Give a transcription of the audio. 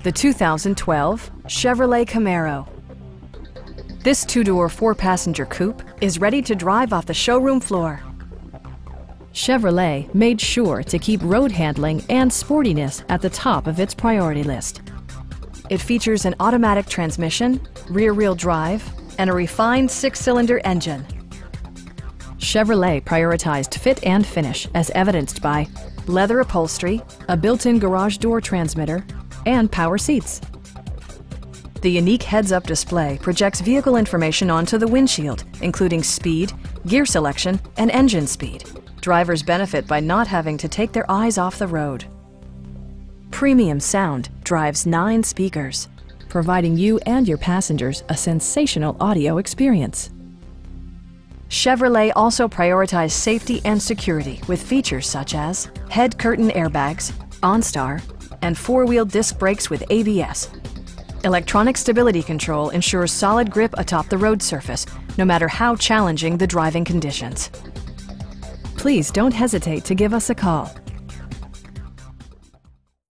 the 2012 Chevrolet Camaro. This two-door, four-passenger coupe is ready to drive off the showroom floor. Chevrolet made sure to keep road handling and sportiness at the top of its priority list. It features an automatic transmission, rear-wheel drive, and a refined six-cylinder engine. Chevrolet prioritized fit and finish as evidenced by leather upholstery, a built-in garage door transmitter, and power seats. The unique heads-up display projects vehicle information onto the windshield, including speed, gear selection, and engine speed. Drivers benefit by not having to take their eyes off the road. Premium sound drives 9 speakers, providing you and your passengers a sensational audio experience. Chevrolet also prioritized safety and security with features such as head curtain airbags, OnStar, and four-wheel disc brakes with ABS. Electronic stability control ensures solid grip atop the road surface, no matter how challenging the driving conditions. Please don't hesitate to give us a call.